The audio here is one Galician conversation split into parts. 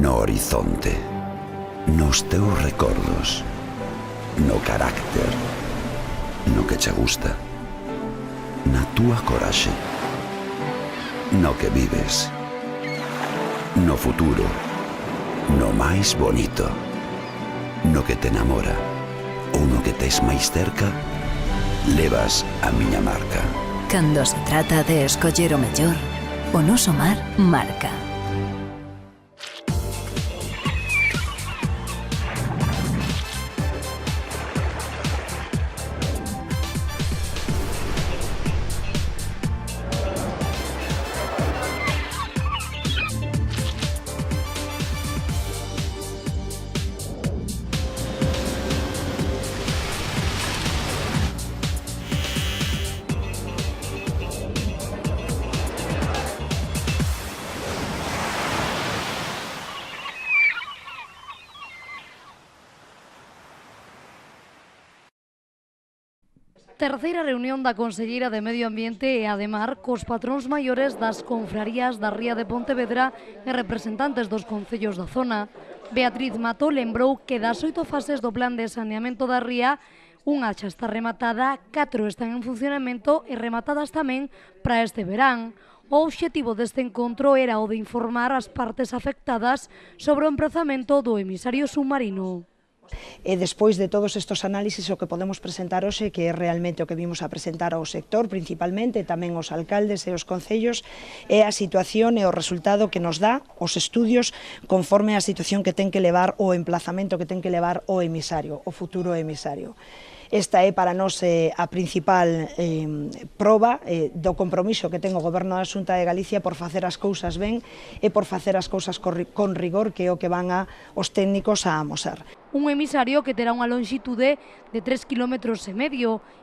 No horizonte, nos teus recordos, no carácter, no que che gusta, na túa coraxe, no que vives, no futuro, no máis bonito, no que te enamora ou no que tes máis cerca, levas a miña marca. Cando se trata de escoller o mellor, o noso mar marca. Terceira reunión da Conselleira de Medio Ambiente e Ademar cos patróns maiores das confrarías da Ría de Pontevedra e representantes dos concellos da zona. Beatriz Mato lembrou que das 8 fases do plan de saneamento da ría, unha xa está rematada, 4 están en funcionamento e rematadas tamén para este verán. O obxectivo deste encontro era o de informar as partes afectadas sobre o emprazamento do emisario submarino. E despois de todos estes análisis o que podemos presentar hoxe, que é realmente o que vimos a presentar ao sector principalmente, tamén os alcaldes e os concellos, é a situación e o resultado que nos dá os estudios conforme a situación que ten que levar o emplazamento que ten que levar o emisario, o futuro emisario. Esta é para nós a principal proba do compromiso que ten o Goberno da Xunta de Galicia por facer as cousas ben e por facer as cousas con rigor, que é o que van os técnicos a amosar. Un emisario que terá unha lonxitude de 3,5 km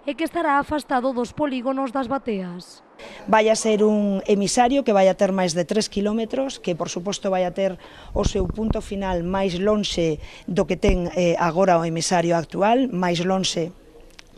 e que estará afastado dos polígonos das bateas. Vai a ser un emisario que vai a ter máis de 3 km, que por suposto vai a ter o seu punto final máis lonxe do que ten agora o emisario actual, máis lonxe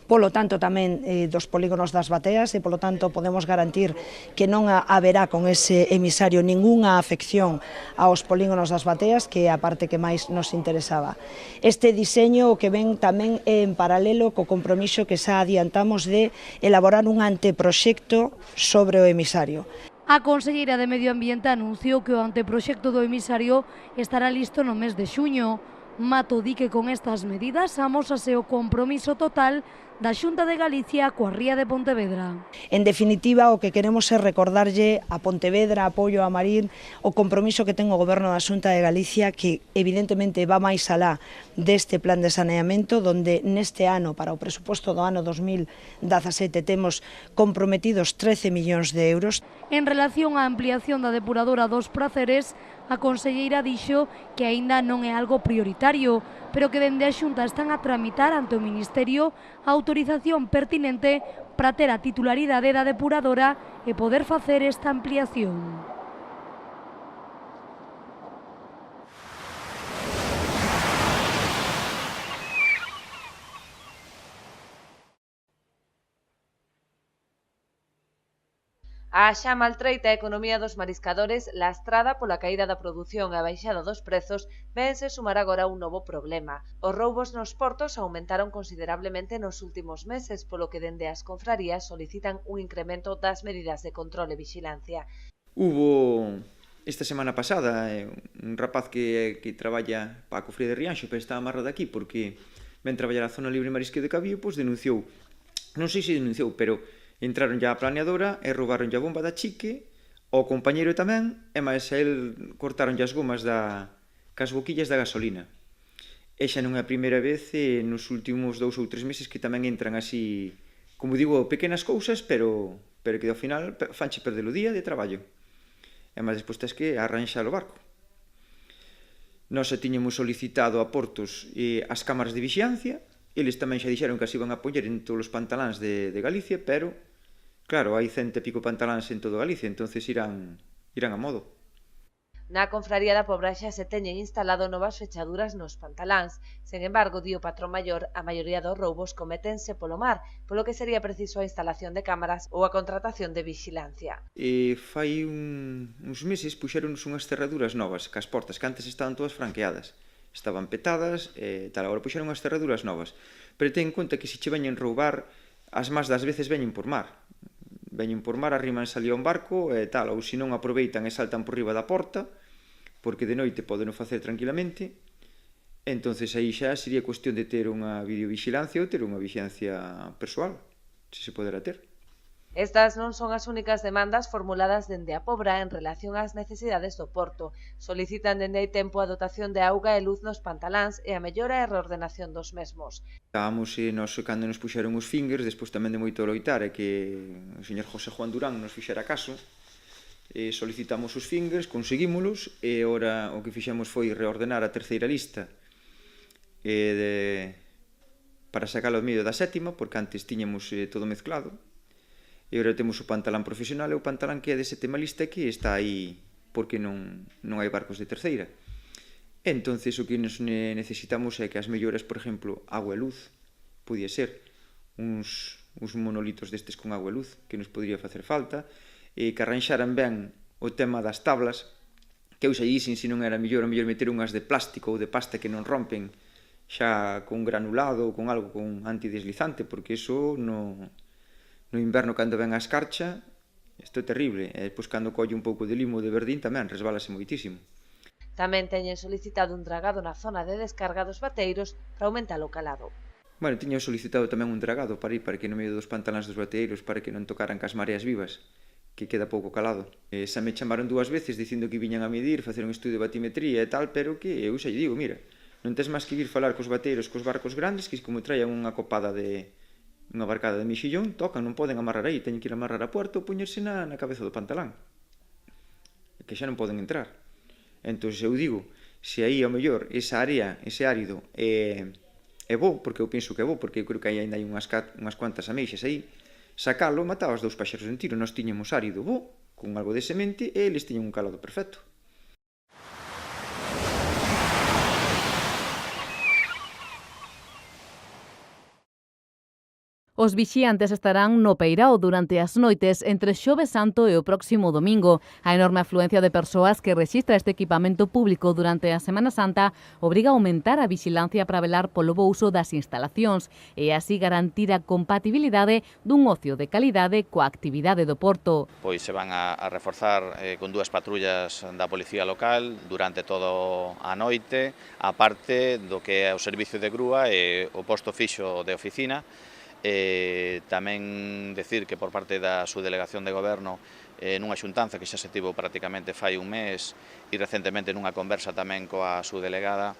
polo tanto tamén dos polígonos das bateas e polo tanto podemos garantir que non haberá con ese emisario ningunha afección aos polígonos das bateas, que é a parte que máis nos interesaba. Este diseño o que ven tamén é en paralelo co compromiso que xa adiantamos de elaborar un anteproxecto sobre o emisario. A Conselleira de Medio Ambiente anunciou que o anteproxecto do emisario estará listo no mes de xuño. Mato di que con estas medidas amósase o compromiso total da Xunta de Galicia coa Ría de Pontevedra. En definitiva, o que queremos é recordarlle a Pontevedra, apoio a Marín, o compromiso que ten o Goberno da Xunta de Galicia, que evidentemente va máis alá deste plan de saneamento, donde neste ano, para o presuposto do ano 2017, temos comprometidos 13 millóns de euros. En relación á ampliación da depuradora dos Praceres, a conselleira dixo que aínda non é algo prioritario, pero que dende a Xunta están a tramitar ante o Ministerio a autorización pertinente para ter a titularidade da depuradora e poder facer esta ampliación. A xa maltreita economía dos mariscadores, lastrada pola caída da produción e a baixada dos prezos, vense sumar agora un novo problema. Os roubos nos portos aumentaron considerablemente nos últimos meses, polo que dende as confrarías solicitan un incremento das medidas de control e vixilancia. Hubo esta semana pasada un rapaz que traballa para a cofradía de Rianxo, pero está amarrado aquí porque ven traballar a zona libre marisqueo de Cabío, pois denunciou, non sei se denunciou, pero entraron ya a planeadora e roubaron a bomba da chique, ao compañeiro tamén, e máis a el cortaron as gomas cas boquillas da gasolina. E xa non é a primeira vez nos últimos 2 ou 3 meses que tamén entran así, como digo, pequenas cousas, pero que ao final fanche perder o día de traballo. E máis despois tens que arranxar o barco. Nós xa tiñamos solicitado a Portos as cámaras de vixiancia, eles tamén xa dixeron que as iban a poñer en todos os pantaláns de Galicia, pero claro, hai 100 e pico pantaláns en todo Galicia, entonces irán a modo. Na confraría da Pobra xa se teñen instalado novas fechaduras nos pantaláns. Sen embargo, di o patrón maior, a maioría dos roubos cométense polo mar, polo que sería preciso a instalación de cámaras ou a contratación de vixilancia. Fai uns meses puxeronnos unhas cerraduras novas, que as portas que antes estaban todas franqueadas. Estaban petadas, tal, agora puxeron unhas cerraduras novas. Pero ten en conta que se che veñen roubar, as más das veces veñen por mar. Veñen por mar, arrímanse ali a un barco e tal, ou se non aproveitan e saltan por riba da porta, porque de noite poden facer tranquilamente. Entonces aí xa sería cuestión de ter unha videovigilancia ou ter unha vigilancia persoal, se podera ter. Estas non son as únicas demandas formuladas dende a Pobra en relación ás necesidades do porto. Solicitan dende hai tempo a dotación de auga e luz nos pantaláns e a mellora e reordenación dos mesmos. Estábamos, nós, cando nos puxeron os fingers, despois tamén de moito loitar, e que o señor José Juan Durán nos fixera caso, solicitamos os fingers, conseguímolos, e ora o que fixemos foi reordenar a terceira lista para sacar ao medio da sétima, porque antes tiñamos todo mezclado, e ora temos o pantalán profesional e o pantalán que é de sétima lista que está aí porque non hai barcos de terceira. Entonces o que nos necesitamos é que as melloras, por exemplo, agua e luz, podía ser uns monolitos destes con agua e luz que nos podría facer falta, e que arranxaran ben o tema das tablas, que eu xa dixen se non era mellor meter unhas de plástico ou de pasta que non rompen xa con granulado ou con algo con antideslizante, porque iso no inverno cando ven a escarcha, isto é terrible, e depois cando colle un pouco de limo de verdín tamén resbálase moitísimo. Tamén teñen solicitado un dragado na zona de descarga dos bateiros para aumentar o calado. Bueno, tiñan solicitado tamén un dragado para que no medio dos pantaláns dos bateiros para que non tocaran cas mareas vivas, que queda pouco calado. Xa me chamaron 2 veces dicindo que viñan a medir, facer un estudio de batimetría e tal, pero que eu xa lle digo, mira, non tes máis que vir falar cos bateiros, cos barcos grandes, que como traian unha copada unha barcada de mexillón, tocan, non poden amarrar aí, teñen que ir amarrar a puerta ou poñerse na cabeza do pantalán, que xa non poden entrar. Entón, eu digo, se aí ao mellor esa área, ese árido é bo, porque eu penso que é bo, porque eu creo que aí ainda hai unhas cuantas ameixas aí, sacalo, mataba os 2 paxaros en tiro. Nós tiñamos árido bo, con algo de semente, e eles tiñan un calado perfecto. Os vixiantes estarán no peirao durante as noites entre Xoves Santo e o próximo domingo. A enorme afluencia de persoas que rexistra este equipamento público durante a Semana Santa obriga a aumentar a vixilancia para velar polo bo uso das instalacións e así garantir a compatibilidade dun ocio de calidade coa actividade do porto. Pois se van a reforzar con 2 patrullas da Policía Local durante todo a noite, a parte do que é o servicio de grúa e o posto fixo de oficina. Tamén decir que por parte da subdelegación de goberno nunha xuntanza que xa se tivo prácticamente fai un mes e recentemente nunha conversa tamén coa subdelegada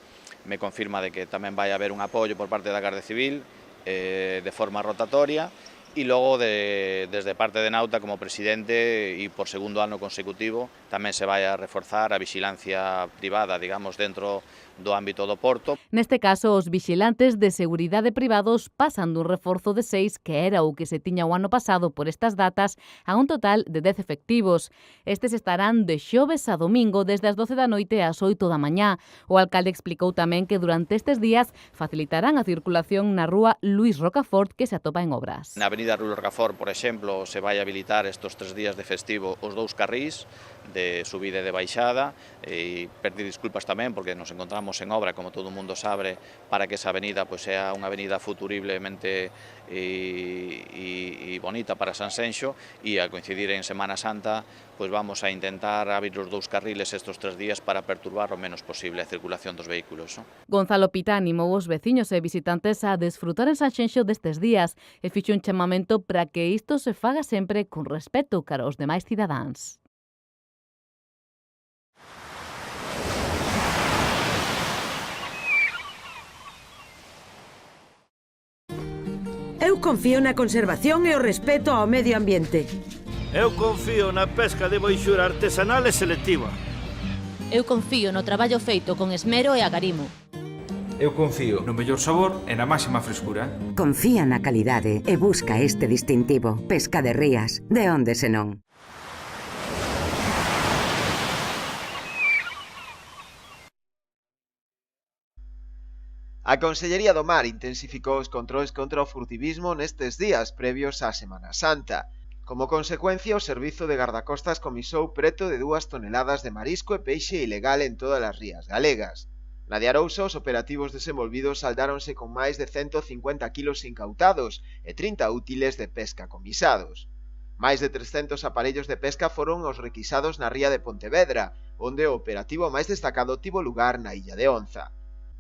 me confirma de que tamén vai haber un apoio por parte da Garda Civil de forma rotatoria e logo desde parte de Nauta como presidente e por segundo ano consecutivo tamén se vai a reforzar a vixilancia privada, digamos, dentro do ámbito do porto. Neste caso, os vixilantes de seguridade privados pasan dun reforzo de 6, que era o que se tiña o ano pasado por estas datas, a un total de 10 efectivos. Estes estarán de xoves a domingo desde as 12 da noite ás 8 da mañá. O alcalde explicou tamén que durante estes días facilitarán a circulación na rúa Luís Rocafort, que se atopa en obras. Na avenida Luís Rocafort, por exemplo, se vai habilitar estes 3 días de festivo os 2 carrís de subida e de baixada, e pedir disculpas tamén porque nos encontramos en obra, como todo o mundo sabe, para que esa avenida pois sea unha avenida futuriblemente e bonita para Sanxenxo, e a coincidir en Semana Santa pois vamos a intentar abrir os 2 carriles estes 3 días para perturbar o menos posible a circulación dos vehículos. Gonzalo Pita animou os veciños e visitantes a desfrutar en Sanxenxo destes días e fixo un chamamento para que isto se faga sempre con respeto cara aos demais cidadáns. Eu confío na conservación e o respeto ao medio ambiente. Eu confío na pesca de boixura artesanal e selectiva. Eu confío no traballo feito con esmero e agarimo. Eu confío no mellor sabor e na máxima frescura. Confía na calidade e busca este distintivo. Pesca de Rías, de onde senón. A Consellería do Mar intensificou os controis contra o furtivismo nestes días previos á Semana Santa. Como consecuencia, o Servizo de Gardacostas comisou preto de 2 toneladas de marisco e peixe ilegal en todas as rías galegas. Na de Arousa, os operativos desenvolvidos saldáronse con máis de 150 kilos incautados e 30 útiles de pesca comisados. Máis de 300 aparellos de pesca foron os requisados na ría de Pontevedra, onde o operativo máis destacado tivo lugar na Illa de Onza.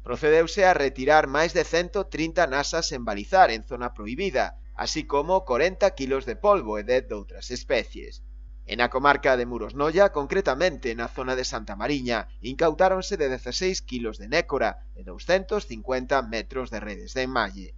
Procedeuse a retirar máis de 130 nasas en balizar en zona prohibida, así como 40 kilos de polvo e 10 doutras especies. En a comarca de Muros Noia, concretamente na zona de Santa Mariña, incautáronse de 16 kilos de nécora e 250 metros de redes de enmalle.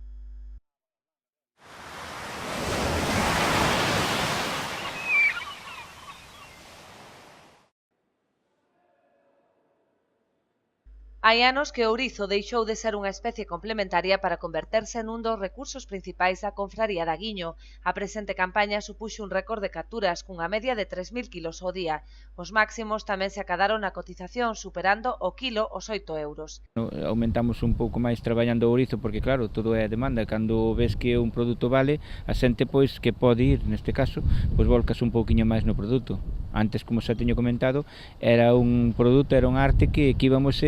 Hai anos que o ourizo deixou de ser unha especie complementaria para converterse nun dos recursos principais da confraría da Guiño. A presente campaña supuxo un récord de capturas cunha media de 3.000 kilos ao día. Os máximos tamén se acadaron na cotización, superando o kilo os 8 euros. Aumentamos un pouco máis traballando o ourizo porque claro, todo é a demanda. Cando ves que un produto vale, a xente pois que pode ir, neste caso, pois volcas un pouquiño máis no produto. Antes, como xa teño comentado, era un produto, era un arte que íbamos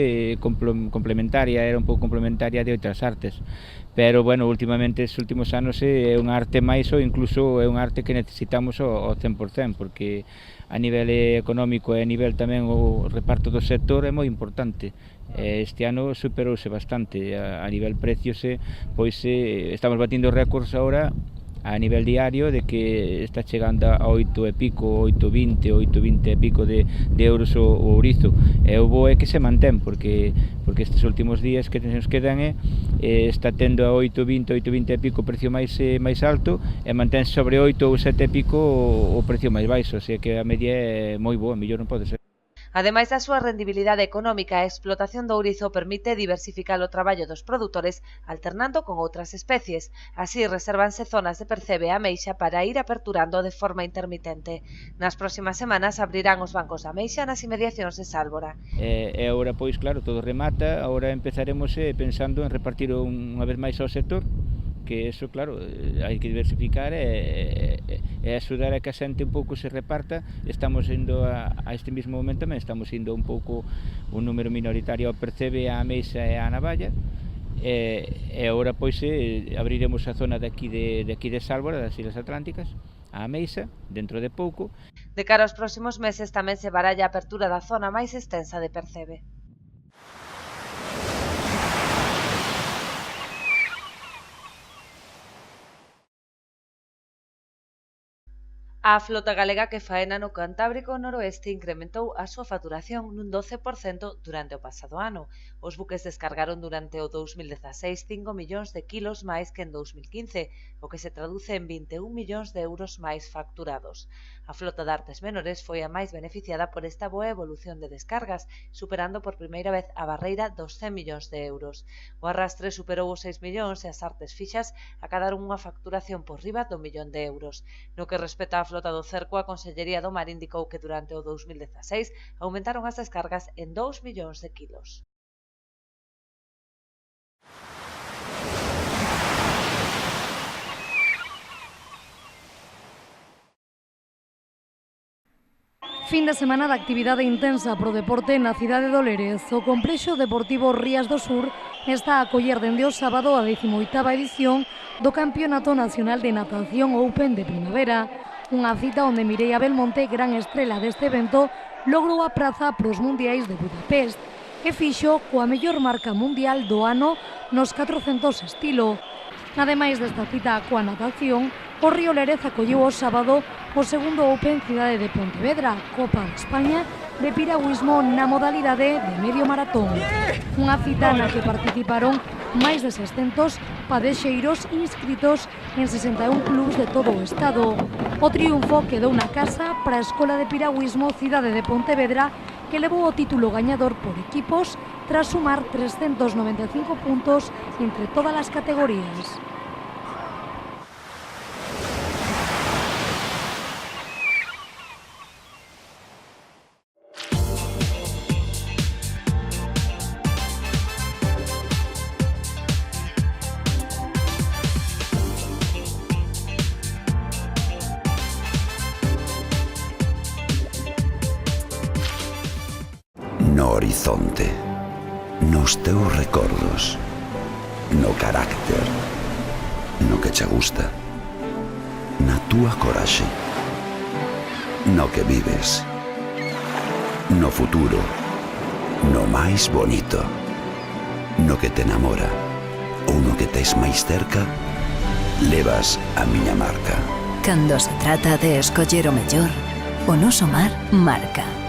complementaria, era un pouco complementaria de outras artes. Pero, bueno, últimamente, estes últimos anos, é un arte máis ou incluso é un arte que necesitamos ao 100%, porque a nivel económico e a nivel tamén o reparto do sector é moi importante. Este ano superouse bastante, a nivel precios, pois estamos batindo récords agora a nivel diario de que está chegando a 8 e pico, 8,20 e pico de euros o ourizo. E o bo é que se mantén, porque estes últimos días que nos quedan está tendo a 8,20 e pico o precio máis alto e mantén sobre 8 ou 7 e pico o precio máis baixo, o sea que a media é moi boa, mellor non pode ser. Ademais da súa rendibilidade económica, a explotación do ourizo permite diversificar o traballo dos produtores alternando con outras especies. Así resérvanse zonas de percebe e ameixa para ir aperturando de forma intermitente. Nas próximas semanas abrirán os bancos de ameixa nas inmediacións de Sálvora. E agora, pois claro, todo remata, agora empezaremos pensando en repartir unha vez máis ao sector, que eso, claro, hai que diversificar e axudar a que a xente un pouco se reparta. Estamos indo a este mismo momento, tamén estamos indo un pouco un número minoritario ao percebe, a ameixa e a navalla, e agora pois abriremos a zona de aquí de Sálvora, das Ilhas Atlánticas, a ameixa, dentro de pouco. De cara aos próximos meses tamén se baralla a apertura da zona máis extensa de percebe. A flota galega que faena no Cantábrico Noroeste incrementou a súa facturación nun 12% durante o pasado ano. Os buques descargaron durante o 2016 5 millóns de kilos máis que en 2015, o que se traduce en 21 millóns de euros máis facturados. A flota de artes menores foi a máis beneficiada por esta boa evolución de descargas, superando por primeira vez a barreira dos 100 millóns de euros. O arrastre superou os 6 millóns e as artes fixas acadaron unha facturación por riba do 1 millón de euros. No que respecta á flota do cerco, a Consellería do Mar indicou que durante o 2016 aumentaron as descargas en 2 millóns de kilos. Fin de semana de actividade intensa pro deporte na cidade do Lérez. O complexo deportivo Rías do Sur está a acoller dende o sábado a 18ª edición do Campeonato Nacional de Natación Open de Primavera. Unha cita onde Mireia Belmonte, gran estrela deste evento, logrou a praza pros mundiais de Budapest e fixo coa mellor marca mundial do ano nos 400 estilo. Ademais desta cita coa natación, o Río Lérez acolleu o sábado o segundo Open Cidade de Pontevedra, Copa de España de piragüismo na modalidade de medio maratón. Unha cita na que participaron máis de 600 padexeiros inscritos en 61 clubs de todo o estado. O triunfo quedou na casa para a Escola de Piragüismo Cidade de Pontevedra, que levou o título gañador por equipos tras sumar 395 puntos entre todas as categorías. horizonte, nos teus recordos, no carácter, no que che gusta, na túa coraxe, no que vives, no futuro, no máis bonito, no que te enamora ou no que tes máis cerca, levas a miña marca. Cando se trata de escoller o mellor, o noso mar marca.